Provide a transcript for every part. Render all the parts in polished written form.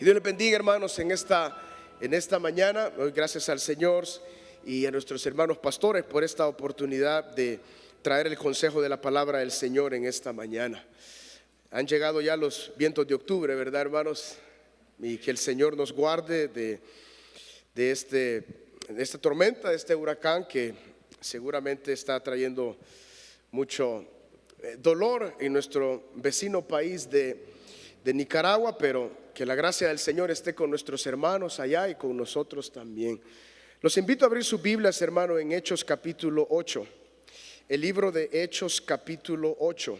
Que Dios les bendiga, hermanos, en esta mañana. Doy gracias al Señor y a nuestros hermanos pastores por esta oportunidad de traer el consejo de la palabra del Señor en esta mañana. Han llegado ya los vientos de octubre, ¿verdad, hermanos? Y que el Señor nos guarde de esta tormenta, de este huracán que seguramente está trayendo mucho dolor en nuestro vecino país de Nicaragua, pero que la gracia del Señor esté con nuestros hermanos allá y con nosotros también. Los invito a abrir sus Biblias, hermano, en Hechos capítulo 8. El libro de Hechos capítulo 8.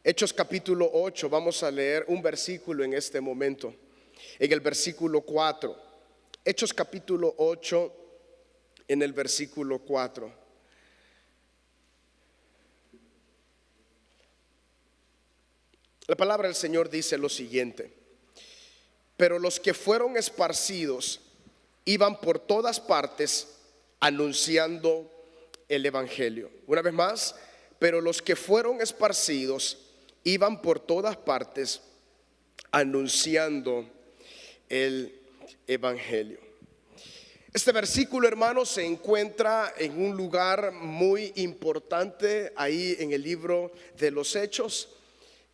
Hechos capítulo 8, vamos a leer un versículo en este momento, en el versículo 4. Hechos capítulo 8, en el versículo 4. La palabra del Señor dice lo siguiente: pero los que fueron esparcidos iban por todas partes anunciando el evangelio. Una vez más, pero los que fueron esparcidos iban por todas partes anunciando el evangelio. Este versículo, hermanos, se encuentra en un lugar muy importante ahí en el libro de los Hechos.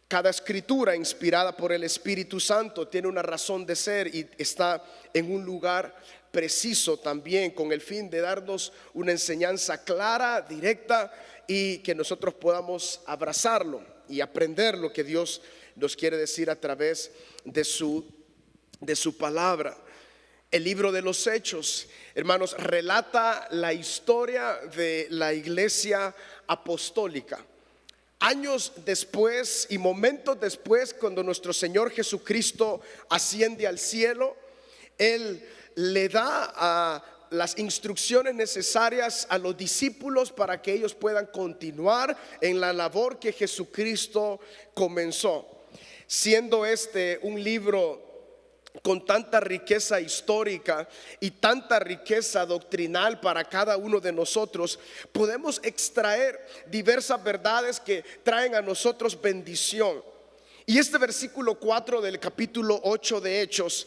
Cada escritura inspirada por el Espíritu Santo tiene una razón de ser y está en un lugar preciso también, con el fin de darnos una enseñanza clara, directa, y que nosotros podamos abrazarlo y aprender lo que Dios nos quiere decir a través de su palabra. El libro de los Hechos, hermanos, relata la historia de la iglesia apostólica. Años después y momentos después, cuando nuestro Señor Jesucristo asciende al cielo, Él le da las instrucciones necesarias a los discípulos para que ellos puedan continuar en la labor que Jesucristo comenzó. Siendo este un libro con tanta riqueza histórica y tanta riqueza doctrinal para cada uno de nosotros, podemos extraer diversas verdades que traen a nosotros bendición. Y este versículo 4 del capítulo 8 de Hechos,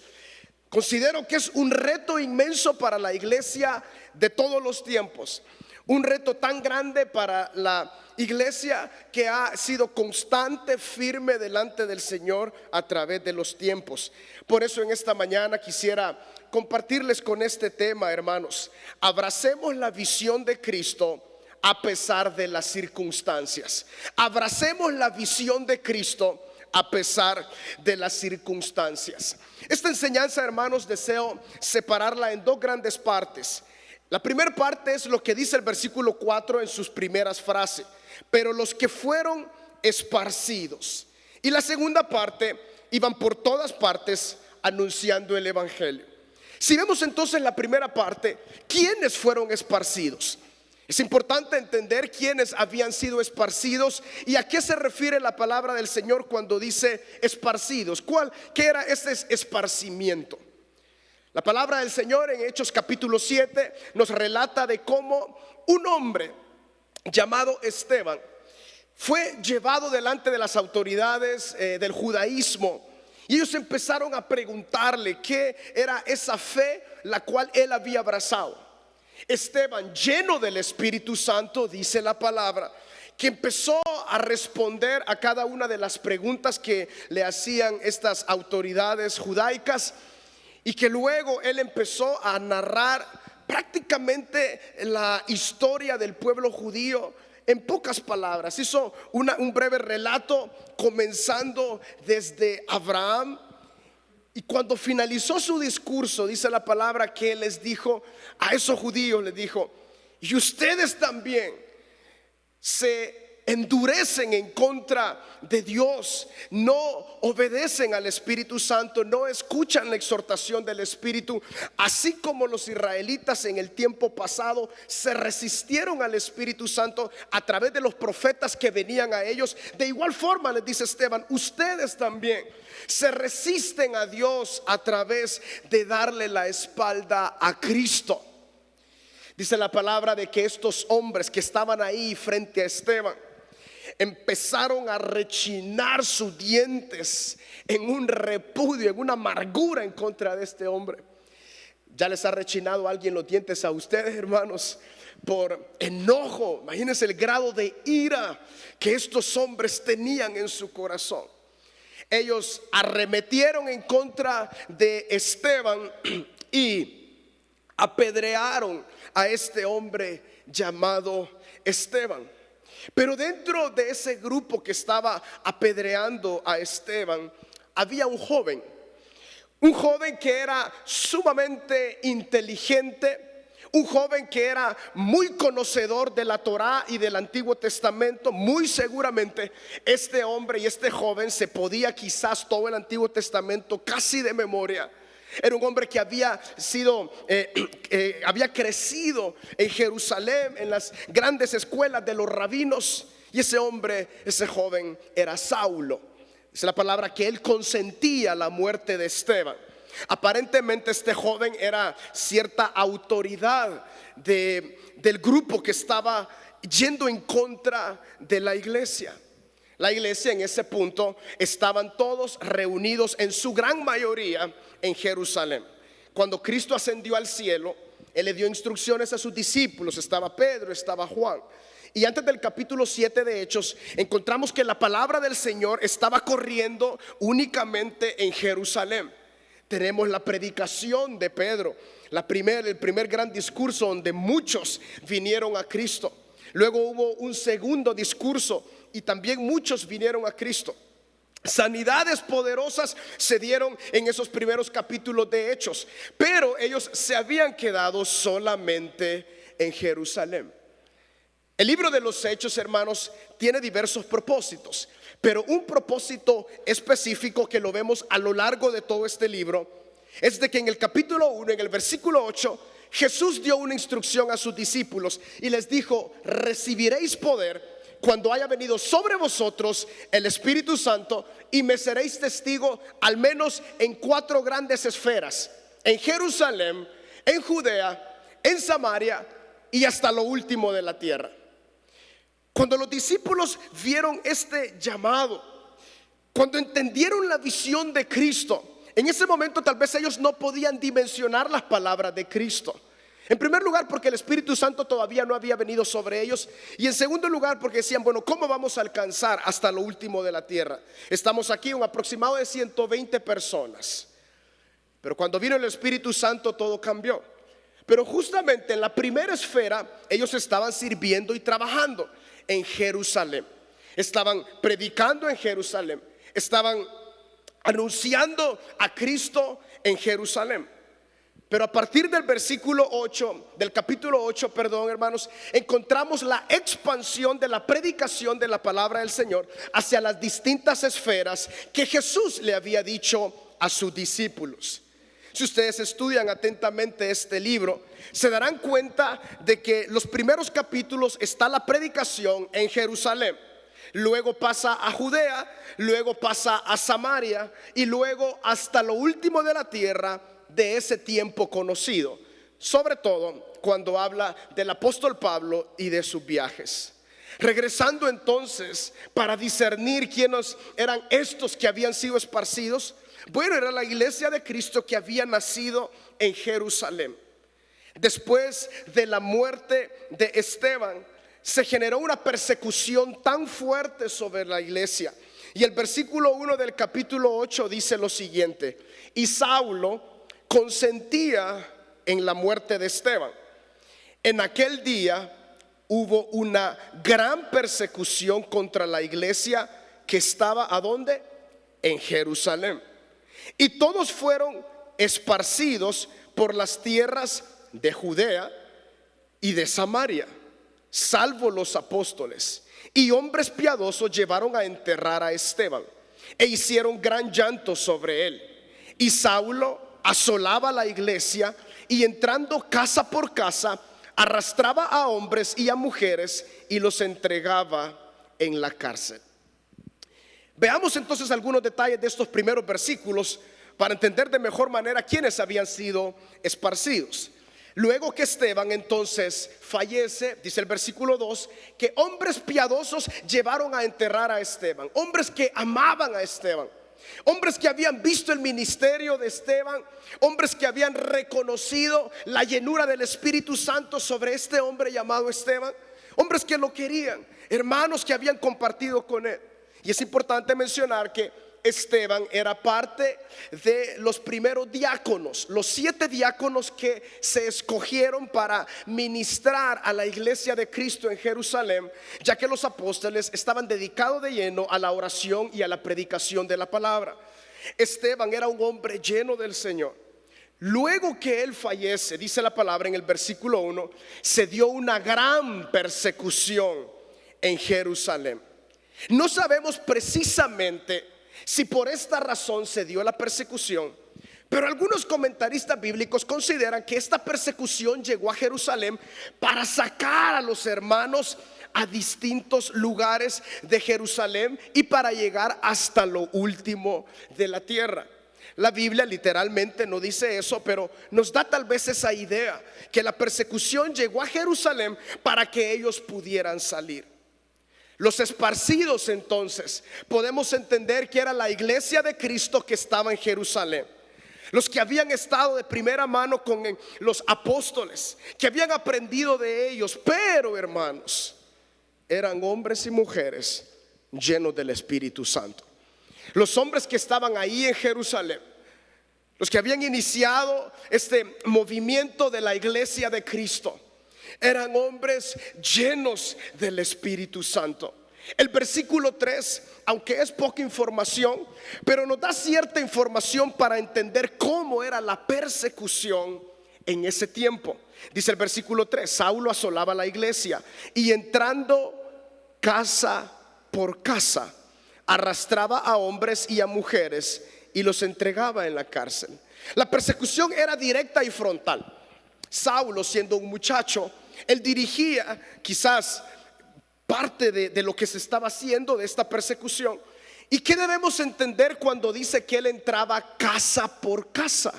considero que es un reto inmenso para la iglesia de todos los tiempos. Un reto tan grande para la iglesia que ha sido constante, firme delante del Señor a través de los tiempos. Por eso en esta mañana quisiera compartirles con este tema, hermanos. Abracemos la visión de Cristo a pesar de las circunstancias. Abracemos la visión de Cristo a pesar de las circunstancias. Esta enseñanza, hermanos, deseo separarla en dos grandes partes. La primera parte es lo que dice el versículo 4 en sus primeras frases: pero los que fueron esparcidos. Y la segunda parte: iban por todas partes anunciando el evangelio. Si vemos entonces la primera parte, ¿quiénes fueron esparcidos? Es importante entender quiénes habían sido esparcidos y a qué se refiere la palabra del Señor cuando dice esparcidos. ¿Qué era ese esparcimiento? La palabra del Señor en Hechos capítulo 7 nos relata de cómo un hombre llamado Esteban fue llevado delante de las autoridades del judaísmo, y ellos empezaron a preguntarle qué era esa fe la cual él había abrazado. Esteban, lleno del Espíritu Santo, dice la palabra, que empezó a responder a cada una de las preguntas que le hacían estas autoridades judaicas, y que luego él empezó a narrar prácticamente la historia del pueblo judío en pocas palabras. Hizo un breve relato comenzando desde Abraham, y cuando finalizó su discurso, dice la palabra que él les dijo a esos judíos, les dijo: y ustedes también se endurecen en contra de Dios, no obedecen al Espíritu Santo, no escuchan la exhortación del Espíritu, así como los israelitas en el tiempo pasado se resistieron al Espíritu Santo a través de los profetas que venían a ellos. De igual forma, les dice Esteban, ustedes también se resisten a Dios a través de darle la espalda a Cristo. Dice la palabra de que estos hombres que estaban ahí frente a Esteban empezaron a rechinar sus dientes en un repudio, en una amargura en contra de este hombre. ¿Ya les ha rechinado alguien los dientes a ustedes, hermanos? Por enojo. Imagínense el grado de ira que estos hombres tenían en su corazón. Ellos arremetieron en contra de Esteban y apedrearon a este hombre llamado Esteban. Pero dentro de ese grupo que estaba apedreando a Esteban, había un joven que era sumamente inteligente, un joven que era muy conocedor de la Torá y del Antiguo Testamento. Muy seguramente este hombre y este joven se podía quizás todo el Antiguo Testamento casi de memoria. Era un hombre que había crecido en Jerusalén, en las grandes escuelas de los rabinos. Y ese joven era Saulo. Es la palabra que él consentía la muerte de Esteban. Aparentemente este joven era cierta autoridad del grupo que estaba yendo en contra de la iglesia. La iglesia en ese punto estaban todos reunidos en su gran mayoría en Jerusalén. Cuando Cristo ascendió al cielo, Él le dio instrucciones a sus discípulos. Estaba Pedro, estaba Juan. Y antes del capítulo 7 de Hechos, encontramos que la palabra del Señor estaba corriendo únicamente en Jerusalén. Tenemos la predicación de Pedro, el primer gran discurso donde muchos vinieron a Cristo. Luego hubo un segundo discurso y también muchos vinieron a Cristo. Sanidades poderosas se dieron en esos primeros capítulos de Hechos, pero ellos se habían quedado solamente en Jerusalén. El libro de los Hechos, hermanos, tiene diversos propósitos, pero un propósito específico que lo vemos a lo largo de todo este libro es de que en el capítulo 1, en el versículo 8, Jesús dio una instrucción a sus discípulos y les dijo: recibiréis poder cuando haya venido sobre vosotros el Espíritu Santo, y me seréis testigo al menos en 4 grandes esferas: en Jerusalén, en Judea, en Samaria y hasta lo último de la tierra. Cuando los discípulos vieron este llamado, cuando entendieron la visión de Cristo, en ese momento tal vez ellos no podían dimensionar las palabras de Cristo. En primer lugar, porque el Espíritu Santo todavía no había venido sobre ellos. Y en segundo lugar, porque decían: bueno, ¿cómo vamos a alcanzar hasta lo último de la tierra? Estamos aquí un aproximado de 120 personas. Pero cuando vino el Espíritu Santo, todo cambió. Pero justamente en la primera esfera ellos estaban sirviendo y trabajando en Jerusalén. Estaban predicando en Jerusalén. Estaban anunciando a Cristo en Jerusalén. Pero a partir del versículo 8, del capítulo 8, hermanos, encontramos la expansión de la predicación de la palabra del Señor hacia las distintas esferas que Jesús le había dicho a sus discípulos. Si ustedes estudian atentamente este libro, se darán cuenta de que los primeros capítulos está la predicación en Jerusalén. Luego pasa a Judea, luego pasa a Samaria y luego hasta lo último de la tierra de ese tiempo conocido. Sobre todo cuando habla del apóstol Pablo y de sus viajes. Regresando entonces para discernir quiénes eran estos que habían sido esparcidos. Bueno, era la iglesia de Cristo que había nacido en Jerusalén. Después de la muerte de Esteban, se generó una persecución tan fuerte sobre la iglesia. Y el versículo 1 del capítulo 8 dice lo siguiente: y Saulo consentía en la muerte de Esteban. En aquel día hubo una gran persecución contra la iglesia que estaba ¿a dónde? En Jerusalén. Y todos fueron esparcidos por las tierras de Judea y de Samaria, salvo los apóstoles. Y hombres piadosos llevaron a enterrar a Esteban e hicieron gran llanto sobre él. Y Saulo asolaba la iglesia y, entrando casa por casa, arrastraba a hombres y a mujeres y los entregaba en la cárcel. Veamos entonces algunos detalles de estos primeros versículos para entender de mejor manera quiénes habían sido esparcidos. Luego que Esteban entonces fallece, dice el versículo 2, que hombres piadosos llevaron a enterrar a Esteban, hombres que amaban a Esteban, hombres que habían visto el ministerio de Esteban, hombres que habían reconocido la llenura del Espíritu Santo sobre este hombre llamado Esteban, hombres que lo querían, hermanos que habían compartido con él. Y es importante mencionar que Esteban era parte de los primeros diáconos, los 7 diáconos que se escogieron para ministrar a la iglesia de Cristo en Jerusalén, ya que los apóstoles estaban dedicados de lleno a la oración y a la predicación de la palabra. Esteban era un hombre lleno del Señor. Luego que él fallece, dice la palabra en el versículo 1, se dio una gran persecución en Jerusalén. No sabemos precisamente si por esta razón se dio la persecución, pero algunos comentaristas bíblicos consideran que esta persecución llegó a Jerusalén para sacar a los hermanos a distintos lugares de Jerusalén y para llegar hasta lo último de la tierra. La Biblia literalmente no dice eso, pero nos da tal vez esa idea, que la persecución llegó a Jerusalén para que ellos pudieran salir. Los esparcidos, entonces, podemos entender que era la iglesia de Cristo que estaba en Jerusalén. Los que habían estado de primera mano con los apóstoles, que habían aprendido de ellos, pero hermanos, eran hombres y mujeres llenos del Espíritu Santo. Los hombres que estaban ahí en Jerusalén, los que habían iniciado este movimiento de la iglesia de Cristo, eran hombres llenos del Espíritu Santo. El versículo 3, aunque es poca información, pero nos da cierta información para entender cómo era la persecución en ese tiempo. Dice el versículo 3: Saulo asolaba la iglesia y entrando casa por casa arrastraba a hombres y a mujeres y los entregaba en la cárcel. La persecución era directa y frontal. Saulo, siendo un muchacho, él dirigía quizás parte de lo que se estaba haciendo de esta persecución. ¿Y qué debemos entender cuando dice que él entraba casa por casa?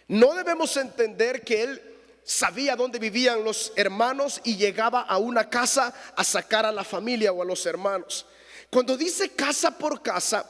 No debemos entender que él sabía dónde vivían los hermanos y llegaba a una casa a sacar a la familia o a los hermanos. Cuando dice casa por casa,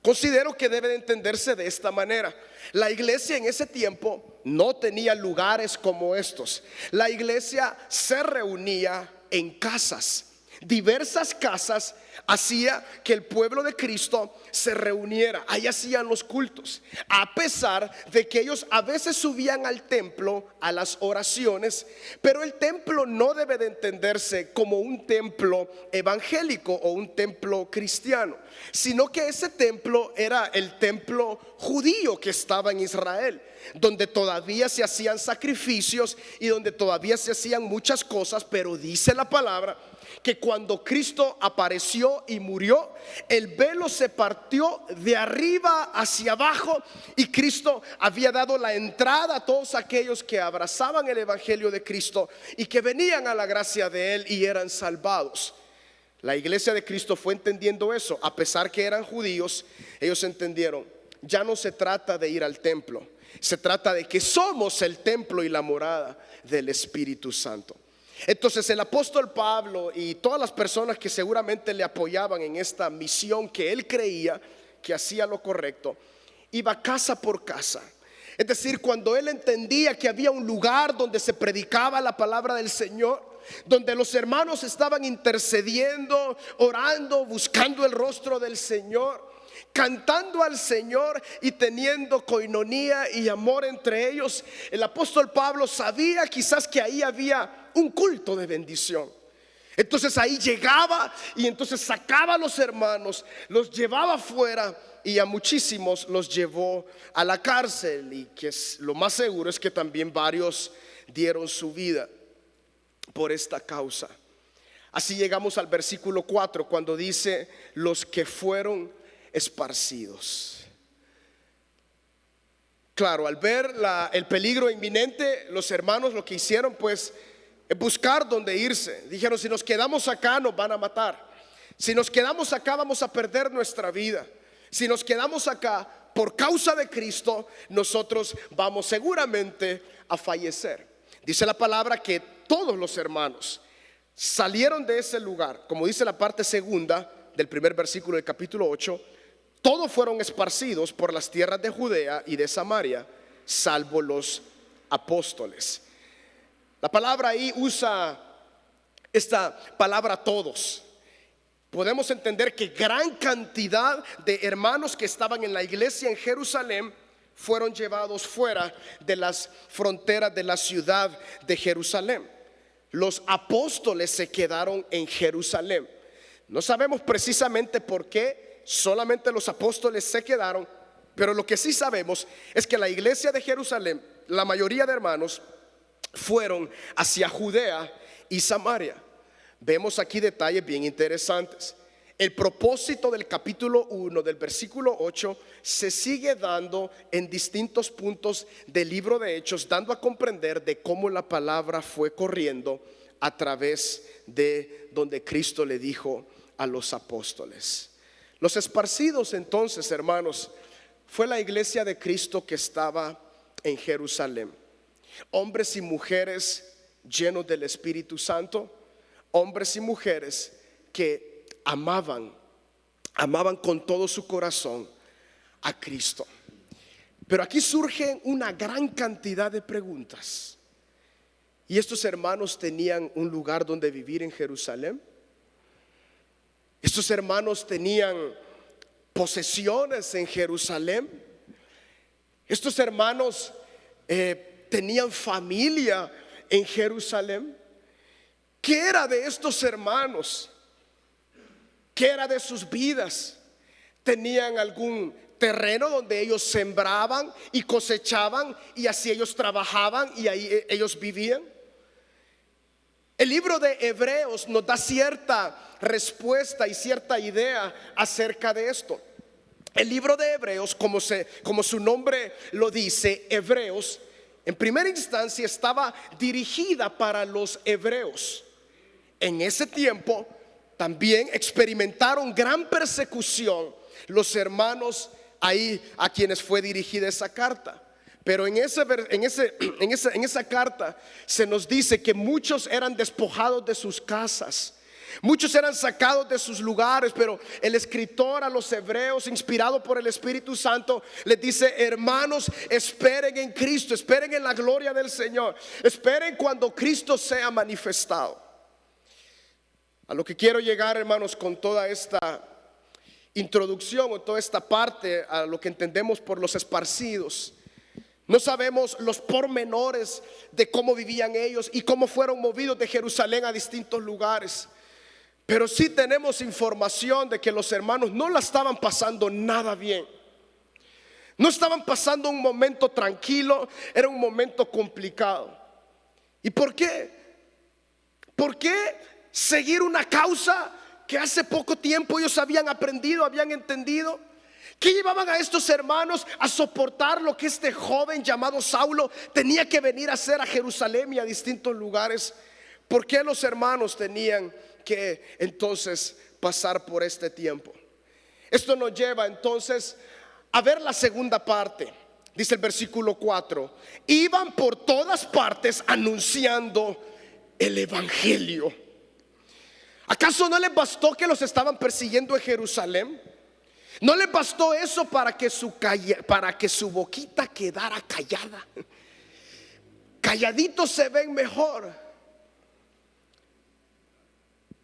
considero que debe de entenderse de esta manera. La iglesia en ese tiempo no tenía lugares como estos. La iglesia se reunía en casas. Diversas casas hacía que el pueblo de Cristo se reuniera. Ahí hacían los cultos, a pesar de que ellos a veces subían al templo a las oraciones. Pero el templo no debe de entenderse como un templo evangélico o un templo cristiano, sino que ese templo era el templo judío que estaba en Israel, donde todavía se hacían sacrificios y donde todavía se hacían muchas cosas. Pero dice la palabra que cuando Cristo apareció y murió, el velo se partió de arriba hacia abajo y Cristo había dado la entrada a todos aquellos que abrazaban el evangelio de Cristo y que venían a la gracia de él y eran salvados. La iglesia de Cristo fue entendiendo eso. A pesar que eran judíos, ellos entendieron: ya no se trata de ir al templo, se trata de que somos el templo y la morada del Espíritu Santo. Entonces el apóstol Pablo y todas las personas que seguramente le apoyaban en esta misión que él creía que hacía lo correcto, iba casa por casa. Es decir, cuando él entendía que había un lugar donde se predicaba la palabra del Señor, donde los hermanos estaban intercediendo, orando, buscando el rostro del Señor, cantando al Señor y teniendo coinonía y amor entre ellos, el apóstol Pablo sabía quizás que ahí había un culto de bendición. Entonces ahí llegaba y entonces sacaba a los hermanos, los llevaba afuera y a muchísimos los llevó a la cárcel. Y que es lo más seguro es que también varios dieron su vida por esta causa. Así llegamos al versículo 4, cuando dice: los que fueron esparcidos. Claro, al ver el peligro inminente, los hermanos lo que hicieron pues es buscar dónde irse. Dijeron: si nos quedamos acá nos van a matar, si nos quedamos acá vamos a perder nuestra vida, si nos quedamos acá por causa de Cristo, nosotros vamos seguramente a fallecer. Dice la palabra que todos los hermanos salieron de ese lugar, como dice la parte segunda del primer versículo del capítulo 8. Todos fueron esparcidos por las tierras de Judea y de Samaria, salvo los apóstoles. La palabra ahí usa esta palabra todos. Podemos entender que gran cantidad de hermanos que estaban en la iglesia en Jerusalén fueron llevados fuera de las fronteras de la ciudad de Jerusalén. Los apóstoles se quedaron en Jerusalén. No sabemos precisamente por qué solamente los apóstoles se quedaron, pero lo que sí sabemos es que la iglesia de Jerusalén, la mayoría de hermanos fueron hacia Judea y Samaria. Vemos aquí detalles bien interesantes. El propósito del capítulo 1 del versículo 8 se sigue dando en distintos puntos del libro de Hechos, dando a comprender de cómo la palabra fue corriendo a través de donde Cristo le dijo a los apóstoles. Los esparcidos entonces, hermanos, fue la iglesia de Cristo que estaba en Jerusalén. Hombres y mujeres llenos del Espíritu Santo, hombres y mujeres que amaban con todo su corazón a Cristo. Pero aquí surgen una gran cantidad de preguntas. ¿Y estos hermanos tenían un lugar donde vivir en Jerusalén? ¿Estos hermanos tenían posesiones en Jerusalén? ¿Estos hermanos tenían familia en Jerusalén? ¿Qué era de estos hermanos? ¿Qué era de sus vidas? ¿Tenían algún terreno donde ellos sembraban y cosechaban y así ellos trabajaban y ahí ellos vivían? El libro de Hebreos nos da cierta respuesta y cierta idea acerca de esto. El libro de Hebreos, como su nombre lo dice, Hebreos, en primera instancia estaba dirigida para los hebreos. En ese tiempo también experimentaron gran persecución los hermanos ahí a quienes fue dirigida esa carta. Pero en esa carta se nos dice que muchos eran despojados de sus casas, muchos eran sacados de sus lugares. Pero el escritor a los hebreos, inspirado por el Espíritu Santo, les dice: hermanos, esperen en Cristo, esperen en la gloria del Señor, esperen cuando Cristo sea manifestado. A lo que quiero llegar, hermanos, con toda esta introducción o toda esta parte, a lo que entendemos por los esparcidos. No sabemos los pormenores de cómo vivían ellos y cómo fueron movidos de Jerusalén a distintos lugares. Pero sí tenemos información de que los hermanos no la estaban pasando nada bien. No estaban pasando un momento tranquilo, era un momento complicado. ¿Y por qué? ¿Por qué seguir una causa que hace poco tiempo ellos habían aprendido, habían entendido? ¿Qué llevaban a estos hermanos a soportar lo que este joven llamado Saulo tenía que venir a hacer a Jerusalén y a distintos lugares? ¿Por qué los hermanos tenían que entonces pasar por este tiempo? Esto nos lleva entonces a ver la segunda parte. Dice el versículo 4: iban por todas partes anunciando el evangelio. ¿Acaso no les bastó que los estaban persiguiendo en Jerusalén? ¿No les bastó eso para que su boquita quedara callada? Calladitos se ven mejor.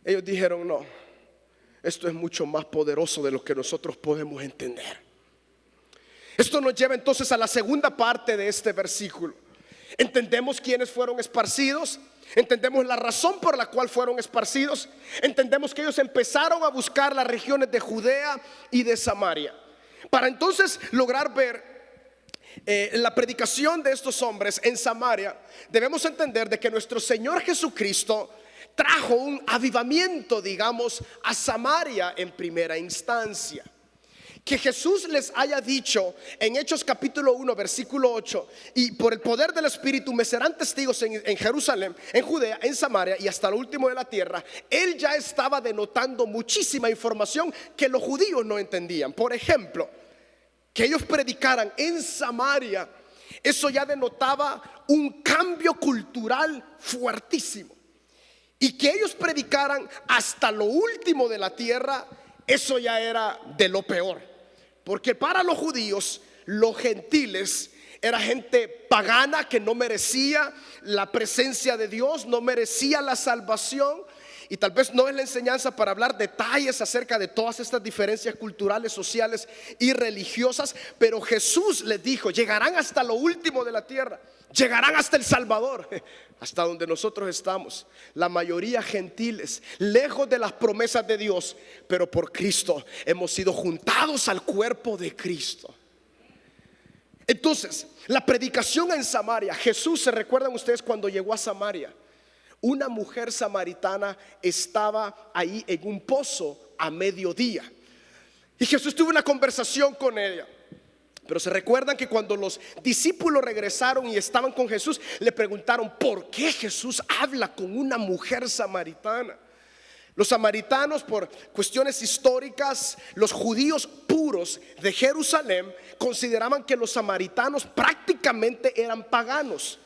Ellos dijeron: no, esto es mucho más poderoso de lo que nosotros podemos entender. Esto nos lleva entonces a la segunda parte de este versículo. Entendemos quiénes fueron esparcidos, entendemos la razón por la cual fueron esparcidos, entendemos que ellos empezaron a buscar las regiones de Judea y de Samaria. Para entonces lograr ver la predicación de estos hombres en Samaria, debemos entender de que nuestro Señor Jesucristo trajo un avivamiento, digamos, a Samaria en primera instancia. Que Jesús les haya dicho en Hechos capítulo 1 versículo 8: y por el poder del Espíritu me serán testigos en Jerusalén, en Judea, en Samaria y hasta lo último de la tierra. Él ya estaba denotando muchísima información que los judíos no entendían. Por ejemplo, que ellos predicaran en Samaria, eso ya denotaba un cambio cultural fuertísimo. Y que ellos predicaran hasta lo último de la tierra, eso ya era de lo peor. Porque para los judíos, los gentiles era gente pagana que no merecía la presencia de Dios, no merecía la salvación. Y tal vez no es la enseñanza para hablar detalles acerca de todas estas diferencias culturales, sociales y religiosas, pero Jesús les dijo: llegarán hasta lo último de la tierra, llegarán hasta El Salvador, hasta donde nosotros estamos. La mayoría gentiles, lejos de las promesas de Dios, pero por Cristo hemos sido juntados al cuerpo de Cristo. Entonces, la predicación en Samaria, Jesús, ¿se recuerdan ustedes cuando llegó a Samaria? Una mujer samaritana estaba ahí en un pozo a mediodía, y Jesús tuvo una conversación con ella. Pero se recuerdan que cuando los discípulos regresaron y estaban con Jesús, le preguntaron: ¿por qué Jesús habla con una mujer samaritana? Los samaritanos, por cuestiones históricas, los judíos puros de Jerusalén consideraban que los samaritanos prácticamente eran paganos,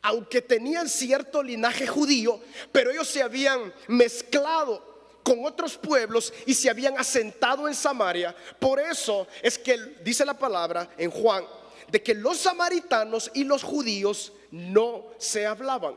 aunque tenían cierto linaje judío, pero ellos se habían mezclado con otros pueblos y se habían asentado en Samaria. Por eso es que dice la palabra en Juan de que los samaritanos y los judíos no se hablaban.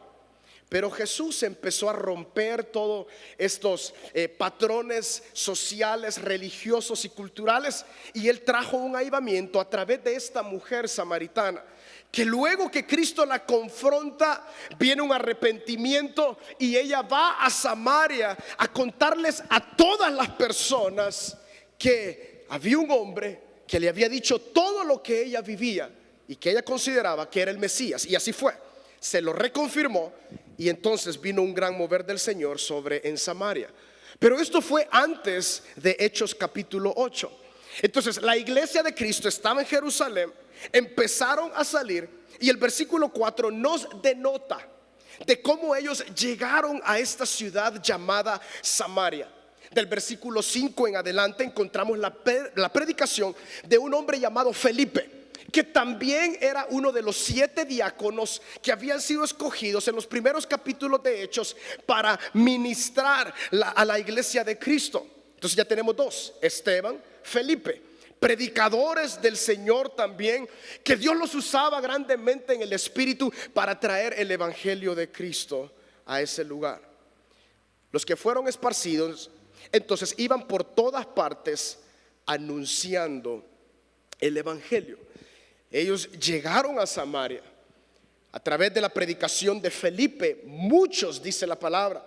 Pero Jesús empezó a romper todos estos patrones sociales, religiosos y culturales, y Él trajo un avivamiento a través de esta mujer samaritana, que luego que Cristo la confronta, viene un arrepentimiento y ella va a Samaria a contarles a todas las personas que había un hombre que le había dicho todo lo que ella vivía y que ella consideraba que era el Mesías. Y así fue, se lo reconfirmó, y entonces vino un gran mover del Señor en Samaria. Pero esto fue antes de Hechos capítulo 8. Entonces la iglesia de Cristo estaba en Jerusalén, empezaron a salir, y el versículo 4 nos denota de cómo ellos llegaron a esta ciudad llamada Samaria. Del versículo 5 en adelante encontramos la predicación de un hombre llamado Felipe, que también era uno de los 7 diáconos que habían sido escogidos en los primeros capítulos de Hechos para ministrar a la iglesia de Cristo. Entonces ya tenemos 2, Esteban, Felipe, predicadores del Señor también, que Dios los usaba grandemente en el Espíritu para traer el evangelio de Cristo a ese lugar. Los que fueron esparcidos entonces iban por todas partes anunciando el evangelio. Ellos llegaron a Samaria a través de la predicación de Felipe. Muchos, dice la palabra,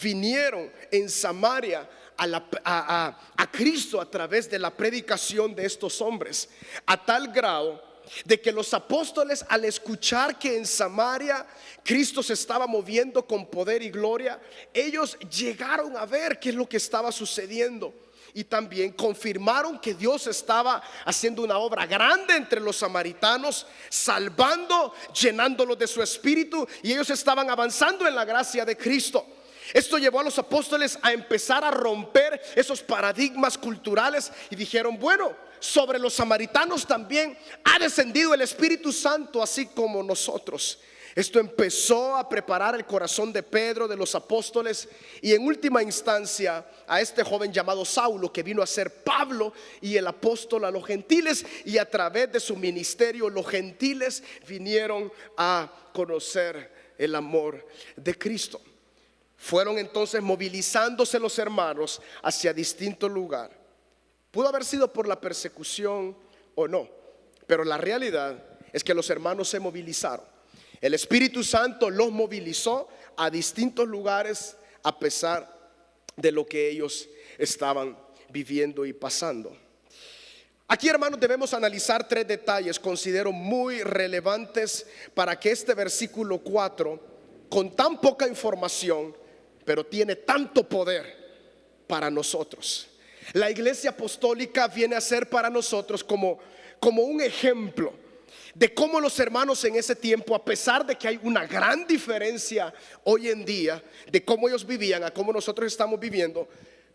vinieron en Samaria a Cristo a través de la predicación de estos hombres, a tal grado de que los apóstoles, al escuchar que en Samaria Cristo se estaba moviendo con poder y gloria, ellos llegaron a ver qué es lo que estaba sucediendo, y también confirmaron que Dios estaba haciendo una obra grande entre los samaritanos, salvando, llenándolos de su espíritu, y ellos estaban avanzando en la gracia de Cristo. Esto llevó a los apóstoles a empezar a romper esos paradigmas culturales, y dijeron: bueno, sobre los samaritanos también ha descendido el Espíritu Santo, así como nosotros. Esto empezó a preparar el corazón de Pedro, de los apóstoles, y en última instancia a este joven llamado Saulo, que vino a ser Pablo y el apóstol a los gentiles, y a través de su ministerio los gentiles vinieron a conocer el amor de Cristo. Fueron entonces movilizándose los hermanos hacia distintos lugares. Pudo haber sido por la persecución o no, pero la realidad es que los hermanos se movilizaron. El Espíritu Santo los movilizó a distintos lugares a pesar de lo que ellos estaban viviendo y pasando. Aquí, hermanos, debemos analizar 3 detalles, considero muy relevantes para que este versículo 4, con tan poca información, pero tiene tanto poder para nosotros. La iglesia apostólica viene a ser para nosotros como un ejemplo de cómo los hermanos en ese tiempo, a pesar de que hay una gran diferencia hoy en día de cómo ellos vivían a cómo nosotros estamos viviendo,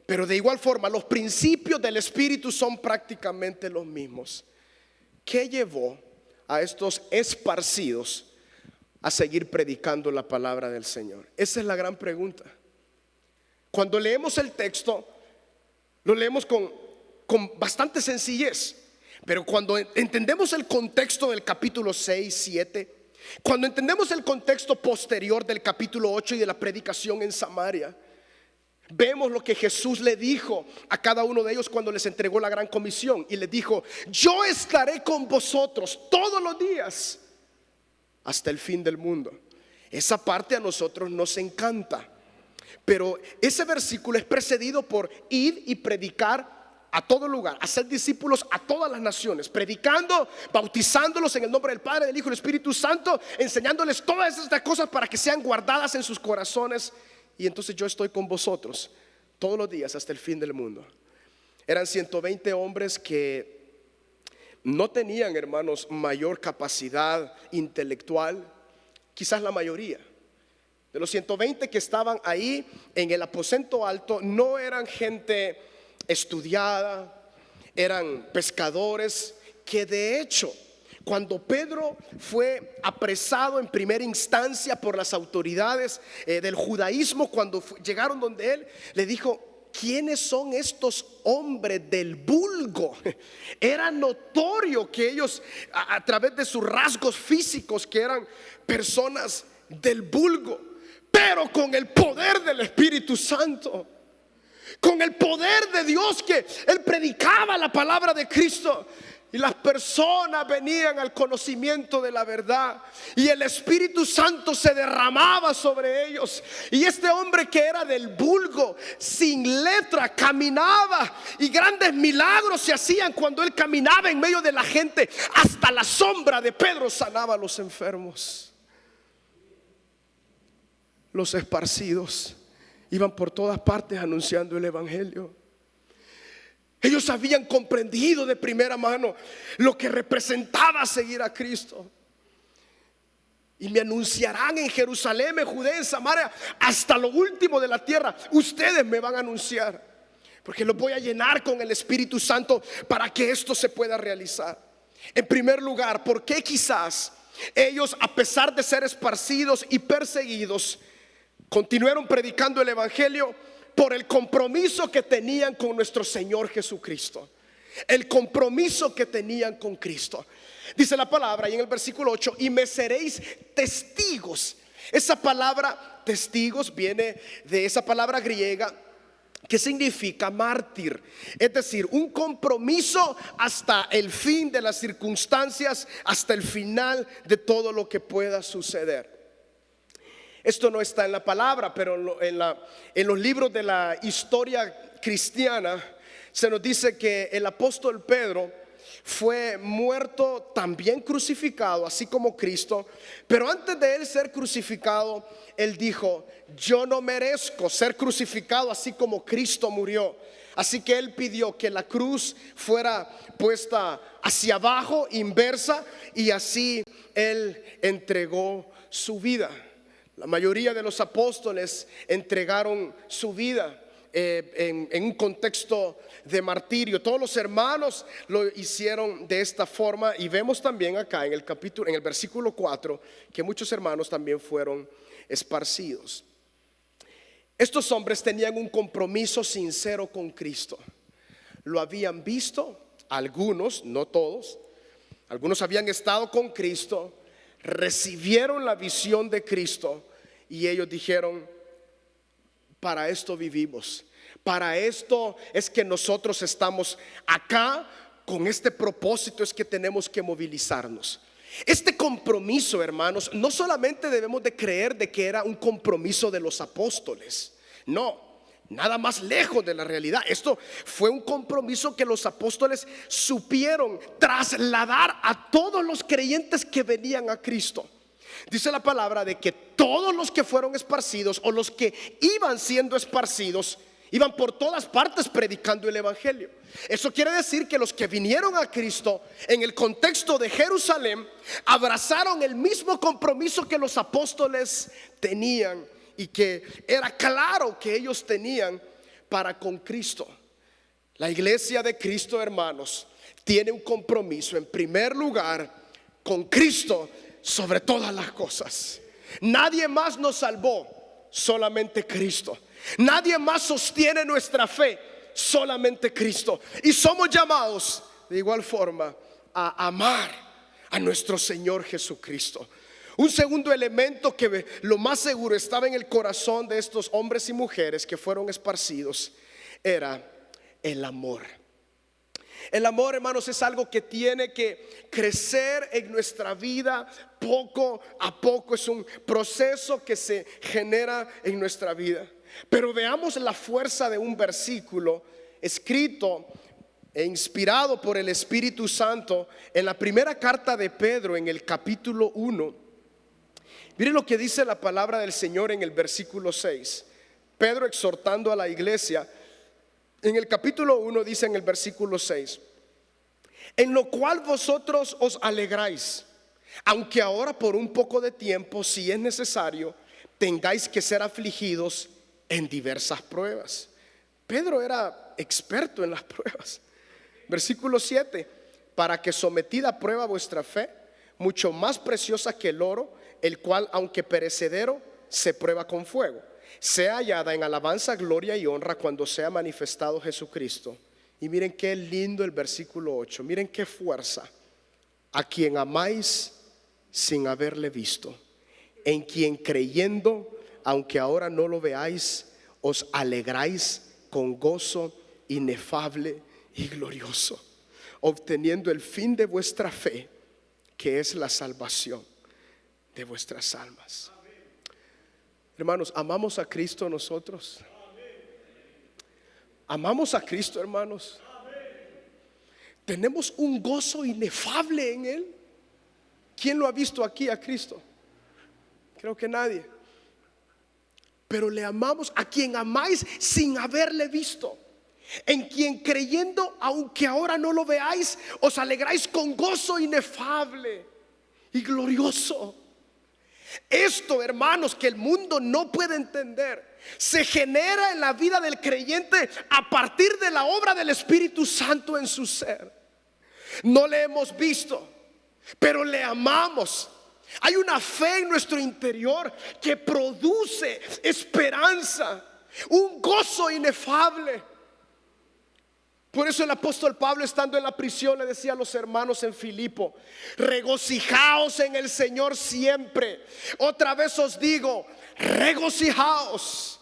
pero de igual forma los principios del Espíritu son prácticamente los mismos. ¿qué llevó a estos esparcidos a seguir predicando la palabra del Señor? Esa es la gran pregunta. Cuando leemos el texto, lo leemos con bastante sencillez, pero cuando entendemos el contexto del capítulo 6, 7, cuando entendemos el contexto posterior del capítulo 8 y de la predicación en Samaria, vemos lo que Jesús le dijo a cada uno de ellos cuando les entregó la gran comisión. Y les dijo: yo estaré con vosotros todos los días hasta el fin del mundo. Esa parte a nosotros nos encanta, pero ese versículo es precedido por id y predicar a todo lugar, hacer discípulos a todas las naciones, predicando, bautizándolos en el nombre del Padre, del Hijo y del Espíritu Santo, enseñándoles todas estas cosas para que sean guardadas en sus corazones. Y entonces yo estoy con vosotros todos los días hasta el fin del mundo. Eran 120 hombres que no tenían, hermanos, mayor capacidad intelectual. Quizás la mayoría de los 120 que estaban ahí en el aposento alto no eran gente estudiada, eran pescadores que de hecho, cuando Pedro fue apresado en primera instancia por las autoridades del judaísmo, cuando llegaron donde él, le dijo: ¿quiénes son estos hombres del vulgo? Era notorio que ellos, a través de sus rasgos físicos, que eran personas del vulgo, pero con el poder del Espíritu Santo, con el poder de Dios, que él predicaba la palabra de Cristo y las personas venían al conocimiento de la verdad y el Espíritu Santo se derramaba sobre ellos. Y este hombre que era del vulgo, sin letra, caminaba, y grandes milagros se hacían cuando él caminaba en medio de la gente. Hasta la sombra de Pedro sanaba a los enfermos. Los esparcidos iban por todas partes anunciando el evangelio. Ellos habían comprendido de primera mano lo que representaba seguir a Cristo. Y me anunciarán en Jerusalén, en Judea, en Samaria, hasta lo último de la tierra. Ustedes me van a anunciar, porque los voy a llenar con el Espíritu Santo para que esto se pueda realizar. En primer lugar, ¿por qué quizás ellos, a pesar de ser esparcidos y perseguidos, continuaron predicando el evangelio? Por el compromiso que tenían con nuestro Señor Jesucristo. El compromiso que tenían con Cristo. Dice la palabra y en el versículo 8: y me seréis testigos. Esa palabra testigos viene de esa palabra griega que significa mártir, es decir, un compromiso hasta el fin de las circunstancias, hasta el final de todo lo que pueda suceder. Esto no está en la palabra, pero en los libros de la historia cristiana se nos dice que el apóstol Pedro fue muerto, también crucificado, así como Cristo. Pero antes de él ser crucificado, él dijo: yo no merezco ser crucificado así como Cristo murió. Así que él pidió que la cruz fuera puesta hacia abajo, inversa, y así él entregó su vida. La mayoría de los apóstoles entregaron su vida en un contexto de martirio. Todos los hermanos lo hicieron de esta forma, y vemos también acá en el versículo 4 que muchos hermanos también fueron esparcidos. Estos hombres tenían un compromiso sincero con Cristo. Lo habían visto, algunos, no todos. Algunos habían estado con Cristo, recibieron la visión de Cristo, y ellos dijeron: para esto vivimos, para esto es que nosotros estamos acá, con este propósito es que tenemos que movilizarnos. Este compromiso, hermanos, no solamente debemos de creer de que era un compromiso de los apóstoles. No, nada más lejos de la realidad. Esto fue un compromiso que los apóstoles supieron trasladar a todos los creyentes que venían a Cristo. Dice la palabra de que todos los que fueron esparcidos, o los que iban siendo esparcidos, iban por todas partes predicando el evangelio. Eso quiere decir que los que vinieron a Cristo en el contexto de Jerusalén abrazaron el mismo compromiso que los apóstoles tenían, y que era claro que ellos tenían para con Cristo. La iglesia de Cristo, hermanos, tiene un compromiso en primer lugar con Cristo sobre todas las cosas. Nadie más nos salvó, solamente Cristo. Nadie más sostiene nuestra fe, solamente Cristo. Y somos llamados de igual forma a amar a nuestro Señor Jesucristo. Un segundo elemento que lo más seguro estaba en el corazón de estos hombres y mujeres que fueron esparcidos era el amor. El amor, hermanos, es algo que tiene que crecer en nuestra vida poco a poco. Es un proceso que se genera en nuestra vida. Pero veamos la fuerza de un versículo escrito e inspirado por el Espíritu Santo en la primera carta de Pedro, en el capítulo 1. Miren lo que dice la palabra del Señor en el versículo 6. Pedro exhortando a la iglesia. En el capítulo 1 dice en el versículo 6: en lo cual vosotros os alegráis, aunque ahora por un poco de tiempo, si es necesario, tengáis que ser afligidos en diversas pruebas. Pedro era experto en las pruebas. Versículo 7: para que sometida a prueba vuestra fe, mucho más preciosa que el oro, el cual aunque perecedero se prueba con fuego, sea hallada en alabanza, gloria y honra cuando sea manifestado Jesucristo. Y miren qué lindo el versículo 8. Miren qué fuerza. A quien amáis sin haberle visto, en quien creyendo, aunque ahora no lo veáis, os alegráis con gozo inefable y glorioso, obteniendo el fin de vuestra fe, que es la salvación de vuestras almas. Hermanos, ¿amamos a Cristo nosotros? ¿Amamos a Cristo, hermanos? ¿Tenemos un gozo inefable en Él? ¿Quién lo ha visto aquí a Cristo? Creo que nadie. Pero le amamos, a quien amáis sin haberle visto, en quien creyendo, aunque ahora no lo veáis, os alegráis con gozo inefable y glorioso. Esto, hermanos, que el mundo no puede entender, se genera en la vida del creyente a partir de la obra del Espíritu Santo en su ser. No le hemos visto, pero le amamos. Hay una fe en nuestro interior que produce esperanza, un gozo inefable. Por eso el apóstol Pablo, estando en la prisión, le decía a los hermanos en Filipo: regocijaos en el Señor siempre. Otra vez os digo, regocijaos.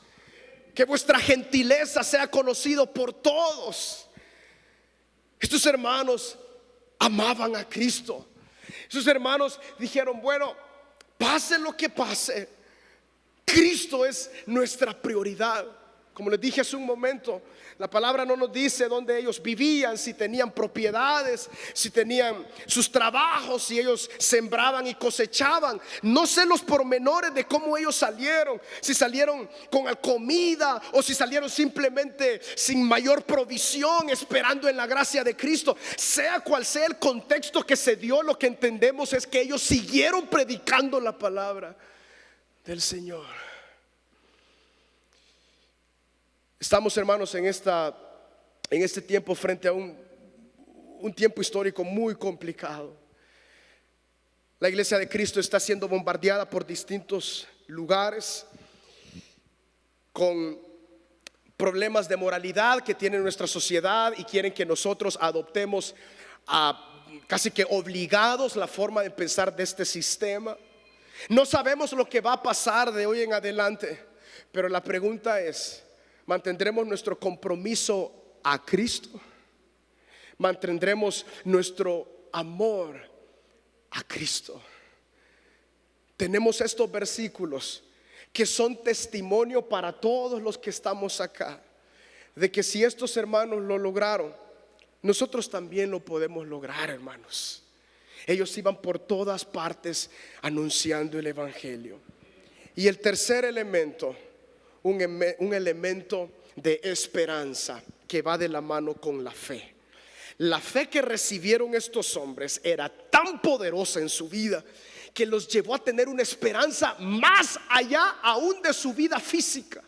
Que vuestra gentileza sea conocido por todos. Estos hermanos amaban a Cristo. Estos hermanos dijeron: bueno, pase lo que pase, Cristo es nuestra prioridad. Como les dije hace un momento, la palabra no nos dice dónde ellos vivían, si tenían propiedades, si tenían sus trabajos, si ellos sembraban y cosechaban. No sé los pormenores de cómo ellos salieron, si salieron con comida o si salieron simplemente sin mayor provisión, esperando en la gracia de Cristo. Sea cual sea el contexto que se dio, lo que entendemos es que ellos siguieron predicando la palabra del Señor. Estamos, hermanos, en este tiempo frente a un tiempo histórico muy complicado. La iglesia de Cristo está siendo bombardeada por distintos lugares con problemas de moralidad que tiene nuestra sociedad y quieren que nosotros adoptemos casi que obligados la forma de pensar de este sistema. No sabemos lo que va a pasar de hoy en adelante, pero la pregunta es: ¿mantendremos nuestro compromiso a Cristo? ¿Mantendremos nuestro amor a Cristo? Tenemos estos versículos que son testimonio para todos los que estamos acá, de que si estos hermanos lo lograron, nosotros también lo podemos lograr, hermanos. Ellos iban por todas partes anunciando el evangelio. Y el tercer elemento, un elemento de esperanza que va de la mano con la fe. La fe que recibieron estos hombres era tan poderosa en su vida que los llevó a tener una esperanza más allá aún de su vida física.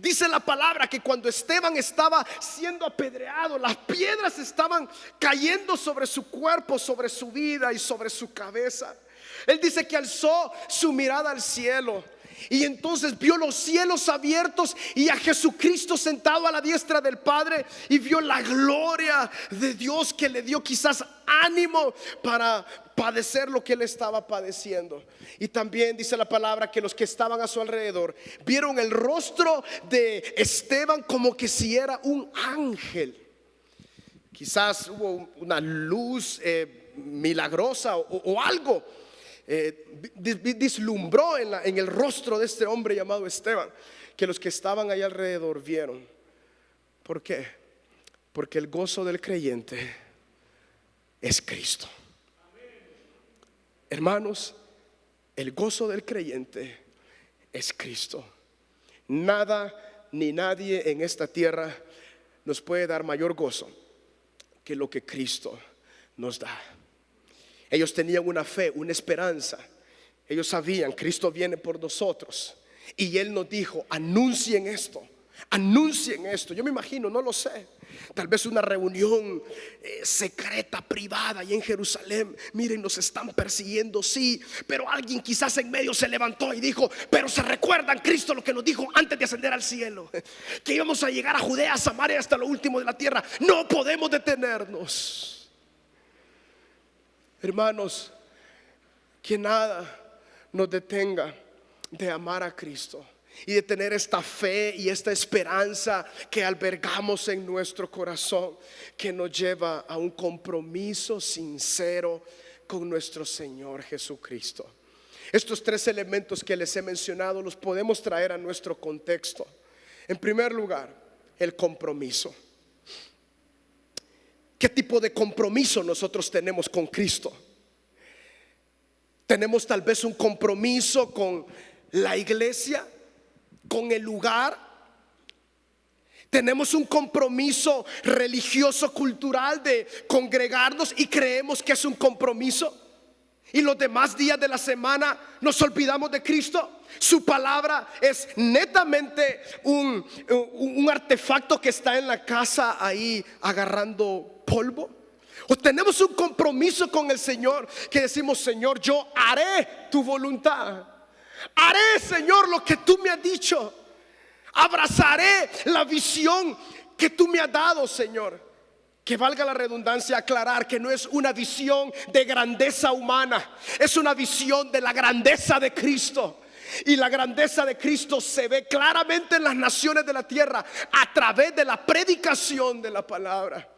Dice la palabra que cuando Esteban estaba siendo apedreado, las piedras estaban cayendo sobre su cuerpo, sobre su vida y sobre su cabeza. Él dice que alzó su mirada al cielo y entonces vio los cielos abiertos y a Jesucristo sentado a la diestra del Padre, y vio la gloria de Dios que le dio quizás ánimo para padecer lo que él estaba padeciendo. Y también dice la palabra que los que estaban a su alrededor vieron el rostro de Esteban como que si era un ángel. Quizás hubo una luz milagrosa o algo deslumbró en el rostro de este hombre llamado Esteban, que los que estaban ahí alrededor vieron. ¿Por qué? Porque el gozo del creyente es Cristo. Hermanos, el gozo del creyente es Cristo. Nada ni nadie en esta tierra nos puede dar mayor gozo que lo que Cristo nos da. Ellos tenían una fe, una esperanza. Ellos sabían, Cristo viene por nosotros. Y Él nos dijo, anuncien esto, anuncien esto. Yo me imagino, no lo sé, tal vez una reunión secreta, privada, y en Jerusalén. Miren, nos están persiguiendo, sí, pero alguien quizás en medio se levantó y dijo, pero se recuerdan Cristo lo que nos dijo antes de ascender al cielo, que íbamos a llegar a Judea, a Samaria, hasta lo último de la tierra. No podemos detenernos. Hermanos, que nada nos detenga de amar a Cristo y de tener esta fe y esta esperanza que albergamos en nuestro corazón, que nos lleva a un compromiso sincero con nuestro Señor Jesucristo. Estos tres elementos que les he mencionado los podemos traer a nuestro contexto. En primer lugar, el compromiso. ¿Qué tipo de compromiso nosotros tenemos con Cristo? Tenemos tal vez un compromiso con la iglesia, con el lugar. Tenemos un compromiso religioso, cultural, de congregarnos y creemos que es un compromiso. Y los demás días de la semana nos olvidamos de Cristo. Su palabra es netamente un artefacto que está en la casa ahí agarrando polvo. O tenemos un compromiso con el Señor que decimos, Señor, yo haré tu voluntad. Haré, Señor, lo que tú me has dicho. Abrazaré la visión que tú me has dado, Señor. Que valga la redundancia aclarar que no es una visión de grandeza humana, es una visión de la grandeza de Cristo. Y la grandeza de Cristo se ve claramente en las naciones de la tierra a través de la predicación de la palabra.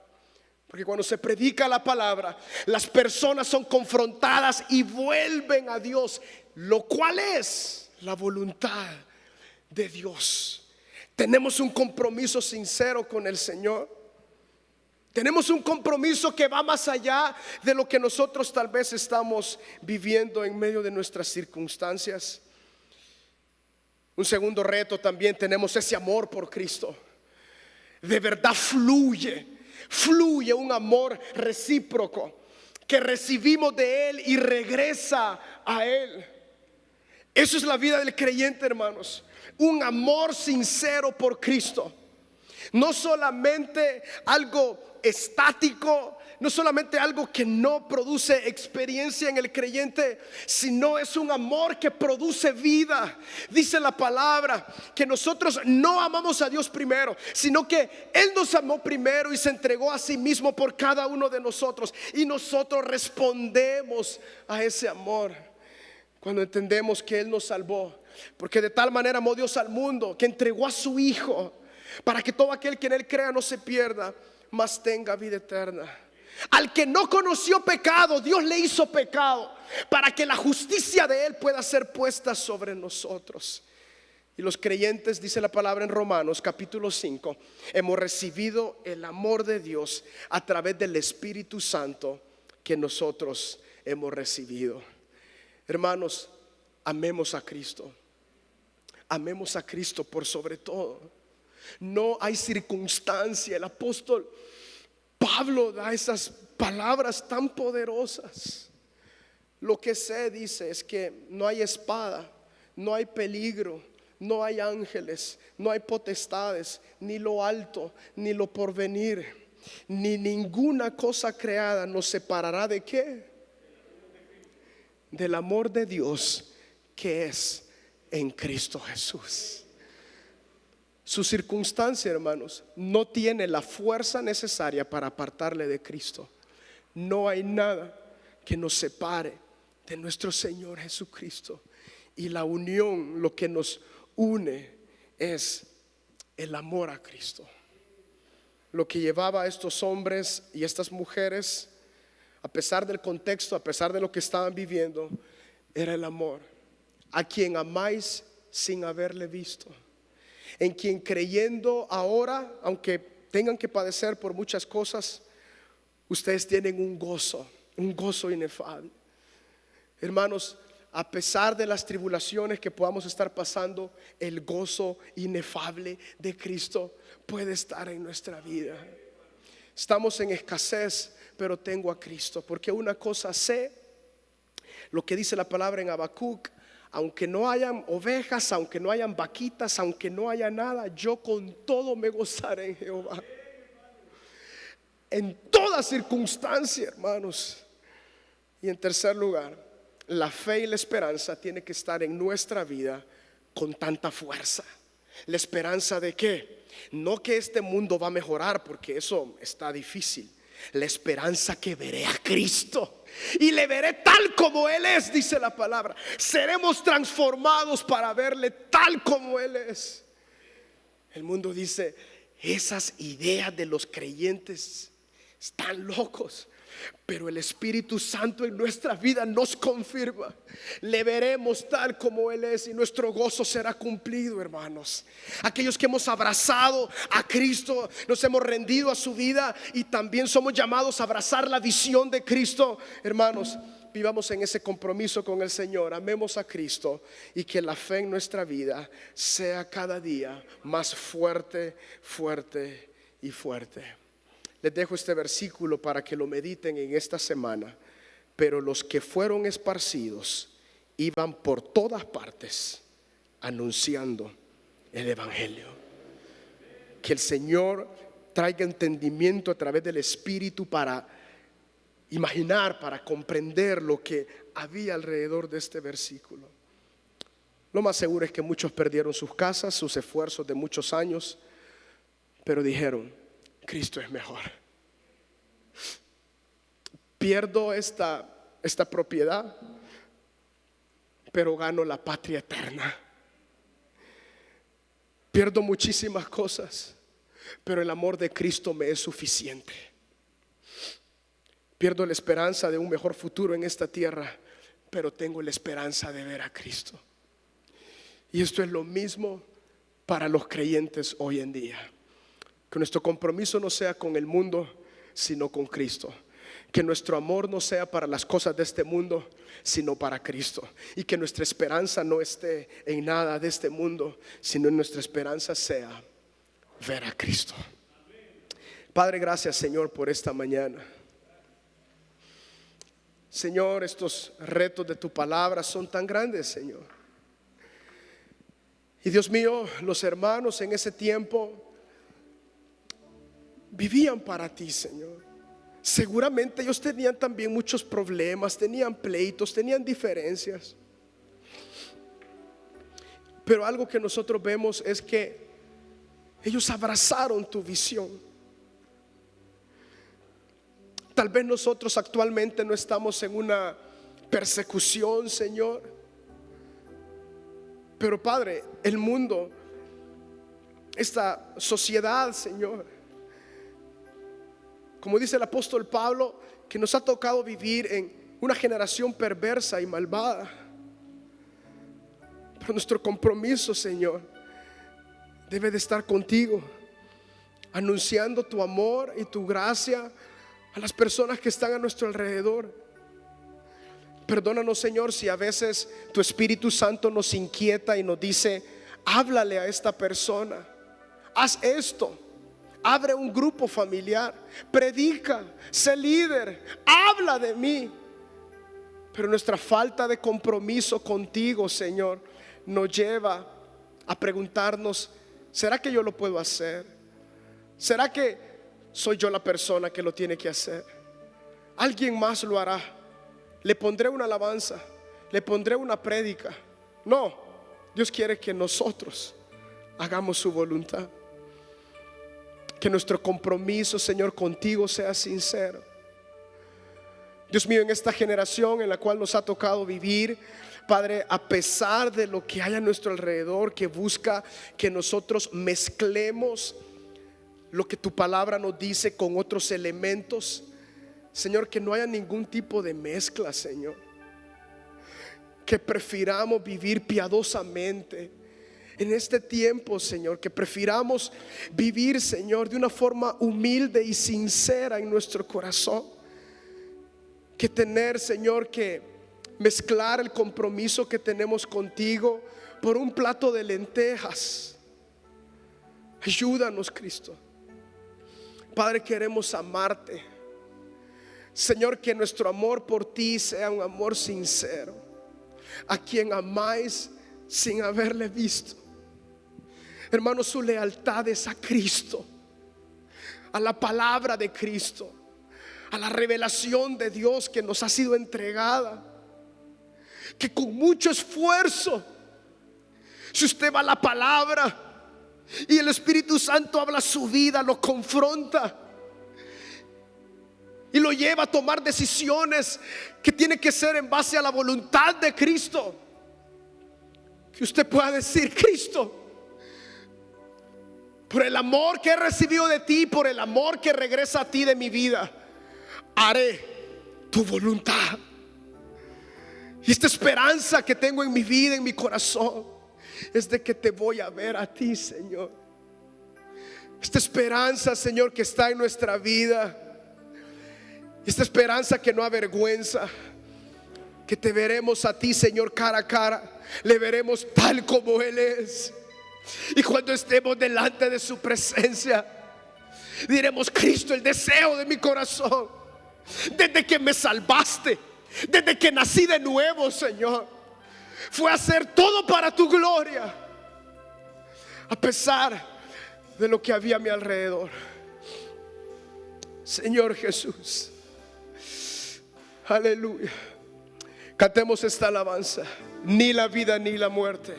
Porque cuando se predica la palabra, las personas son confrontadas y vuelven a Dios, lo cual es la voluntad de Dios. Tenemos un compromiso sincero con el Señor. Tenemos un compromiso que va más allá de lo que nosotros tal vez estamos viviendo en medio de nuestras circunstancias. Un segundo reto también, tenemos ese amor por Cristo. De verdad fluye un amor recíproco que recibimos de Él y regresa a Él. Eso es la vida del creyente, hermanos. Un amor sincero por Cristo. No solamente algo estático, no solamente algo que no produce experiencia en el creyente, sino es un amor que produce vida. Dice la palabra que nosotros no amamos a Dios primero, sino que Él nos amó primero y se entregó a sí mismo por cada uno de nosotros. Y nosotros respondemos a ese amor cuando entendemos que Él nos salvó. Porque de tal manera amó Dios al mundo que entregó a su Hijo, para que todo aquel que en Él crea no se pierda, mas tenga vida eterna. Al que no conoció pecado, Dios le hizo pecado, para que la justicia de Él pueda ser puesta sobre nosotros. Y los creyentes, dice la palabra en Romanos capítulo 5, hemos recibido el amor de Dios a través del Espíritu Santo que nosotros hemos recibido. Hermanos, amemos a Cristo. Amemos a Cristo por sobre todo. No hay circunstancia. El apóstol Pablo da esas palabras tan poderosas. Lo que sé, dice, es que no hay espada, no hay peligro, no hay ángeles, no hay potestades, ni lo alto, ni lo porvenir, ni ninguna cosa creada nos separará ¿de qué? Del amor de Dios que es en Cristo Jesús. Su circunstancia, hermanos, no tiene la fuerza necesaria para apartarle de Cristo. No hay nada que nos separe de nuestro Señor Jesucristo. Y la unión, lo que nos une es el amor a Cristo. Lo que llevaba a estos hombres y estas mujeres, a pesar del contexto, a pesar de lo que estaban viviendo, era el amor. A quien amáis sin haberle visto, en quien creyendo ahora, aunque tengan que padecer por muchas cosas, ustedes tienen un gozo inefable. Hermanos, a pesar de las tribulaciones que podamos estar pasando, el gozo inefable de Cristo puede estar en nuestra vida. Estamos en escasez, pero tengo a Cristo, porque una cosa sé, lo que dice la palabra en Habacuc: aunque no hayan ovejas, aunque no hayan vaquitas, aunque no haya nada, yo con todo me gozaré en Jehová. En toda circunstancia, hermanos. Y en tercer lugar, la fe y la esperanza tiene que estar en nuestra vida con tanta fuerza. ¿La esperanza de qué? No que este mundo va a mejorar, porque eso está difícil. La esperanza que veré a Cristo y le veré tal como Él es, dice la palabra. Seremos transformados para verle tal como Él es. El mundo dice: esas ideas de los creyentes están locos. Pero el Espíritu Santo en nuestra vida nos confirma. Le veremos tal como Él es y nuestro gozo será cumplido, hermanos. Aquellos que hemos abrazado a Cristo, nos hemos rendido a su vida y también somos llamados a abrazar la visión de Cristo. Hermanos, vivamos en ese compromiso con el Señor. Amemos a Cristo y que la fe en nuestra vida sea cada día más fuerte, fuerte y fuerte. Les dejo este versículo para que lo mediten en esta semana. Pero los que fueron esparcidos iban por todas partes anunciando el evangelio. Que el Señor traiga entendimiento a través del Espíritu para imaginar, para comprender lo que había alrededor de este versículo. Lo más seguro es que muchos perdieron sus casas, sus esfuerzos de muchos años, pero dijeron: Cristo es mejor. Pierdo esta propiedad, pero gano la patria eterna. Pierdo muchísimas cosas, pero el amor de Cristo me es suficiente. Pierdo la esperanza de un mejor futuro en esta tierra, pero tengo la esperanza de ver a Cristo. Y esto es lo mismo para los creyentes hoy en día. Que nuestro compromiso no sea con el mundo, sino con Cristo. Que nuestro amor no sea para las cosas de este mundo, sino para Cristo. Y que nuestra esperanza no esté en nada de este mundo, sino en nuestra esperanza sea ver a Cristo. Padre, gracias, Señor, por esta mañana. Señor, estos retos de tu palabra son tan grandes, Señor. Y Dios mío, los hermanos en ese tiempo vivían para ti, Señor. Seguramente ellos tenían también muchos problemas, tenían pleitos, tenían diferencias. Pero algo que nosotros vemos es que ellos abrazaron tu visión. Tal vez nosotros actualmente no estamos en una persecución, Señor. Pero Padre, el mundo, esta sociedad, Señor, como dice el apóstol Pablo, que nos ha tocado vivir en una generación perversa y malvada. Pero nuestro compromiso, Señor, debe de estar contigo, anunciando tu amor y tu gracia a las personas que están a nuestro alrededor. Perdónanos, Señor, si a veces tu Espíritu Santo nos inquieta y nos dice: háblale a esta persona, haz esto. Abre un grupo familiar, predica, sé líder, habla de mí. Pero nuestra falta de compromiso contigo, Señor, nos lleva a preguntarnos: ¿será que yo lo puedo hacer? ¿Será que soy yo la persona que lo tiene que hacer? ¿Alguien más lo hará? ¿Le pondré una alabanza? ¿Le pondré una prédica? No, Dios quiere que nosotros hagamos su voluntad. Que nuestro compromiso, Señor, contigo sea sincero. Dios mío, en esta generación en la cual nos ha tocado vivir, Padre, a pesar de lo que hay a nuestro alrededor, que busca que nosotros mezclemos lo que tu palabra nos dice con otros elementos, Señor, que no haya ningún tipo de mezcla, Señor. Que prefiramos vivir piadosamente en este tiempo, Señor. Que prefiramos vivir, Señor, de una forma humilde y sincera en nuestro corazón, que tener, Señor, que mezclar el compromiso que tenemos contigo por un plato de lentejas. Ayúdanos, Cristo. Padre, queremos amarte, Señor. Que nuestro amor por ti sea un amor sincero, a quien amáis sin haberle visto. Hermano, su lealtad es a Cristo, a la palabra de Cristo, a la revelación de Dios que nos ha sido entregada. Que con mucho esfuerzo, si usted va a la palabra y el Espíritu Santo habla su vida, lo confronta y lo lleva a tomar decisiones que tienen que ser en base a la voluntad de Cristo, que usted pueda decir: Cristo, por el amor que he recibido de ti, por el amor que regresa a ti de mi vida, haré tu voluntad. Y esta esperanza que tengo en mi vida, en mi corazón, es de que te voy a ver a ti, Señor. Esta esperanza, Señor, que está en nuestra vida, esta esperanza que no avergüenza, que te veremos a ti, Señor, cara a cara. Le veremos tal como Él es. Y cuando estemos delante de su presencia, diremos: Cristo, el deseo de mi corazón, desde que me salvaste, desde que nací de nuevo, Señor, fue hacer todo para tu gloria, a pesar de lo que había a mi alrededor. Señor Jesús, aleluya. Cantemos esta alabanza: ni la vida ni la muerte,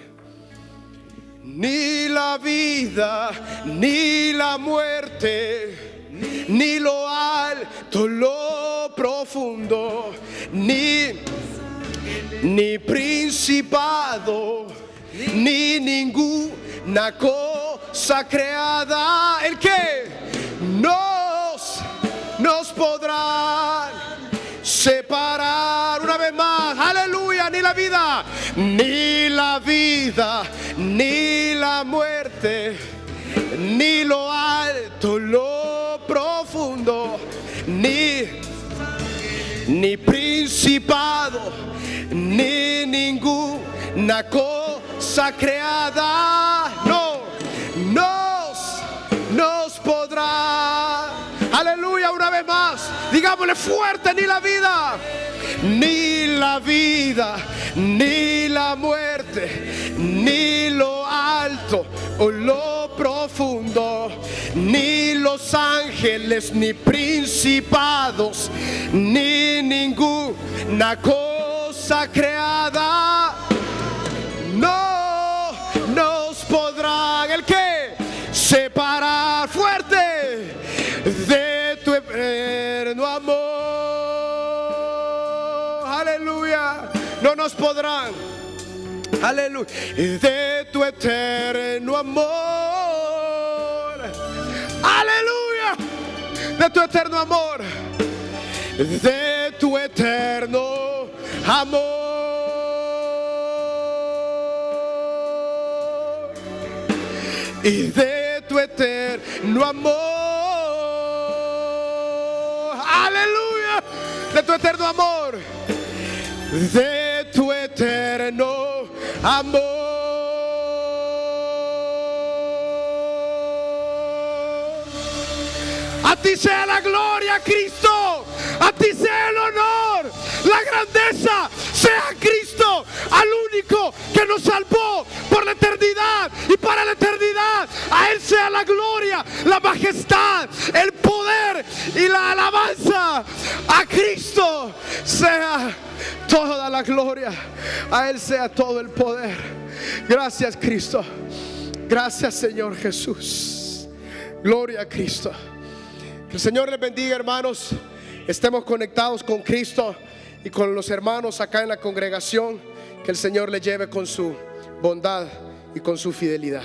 ni la vida ni la muerte, ni lo alto, lo profundo, ni principado, ni ninguna cosa creada, el que nos podrá separar. Una vez más, aleluya. Ni la vida ni la muerte, ni lo alto, lo profundo, ni principado, ni ninguna cosa creada nos podrá. Aleluya, una vez más, digámosle fuerte: ni la vida ni la muerte, ni lo alto o lo profundo, ni los ángeles, ni principados, ni ninguna cosa creada no nos podrán, ¿el qué? Separar. Fuerte, de tu eterno amor. Aleluya. No nos podrán, aleluya, de tu eterno amor. Aleluya. De tu eterno amor, de tu eterno amor. Y de tu eterno amor. Aleluya. De tu eterno amor, de tu eterno amor. A ti sea la gloria, Cristo. A ti sea el honor, la grandeza sea Cristo, al único que nos salvó por la eternidad y para la eternidad. A Él sea la gloria, la majestad, el poder y la alabanza. A Cristo sea toda la gloria, a Él sea todo el poder. Gracias, Cristo. Gracias, Señor Jesús. Gloria a Cristo. Que el Señor les bendiga, hermanos. Estemos conectados con Cristo y con los hermanos acá en la congregación. Que el Señor les lleve con su bondad y con su fidelidad.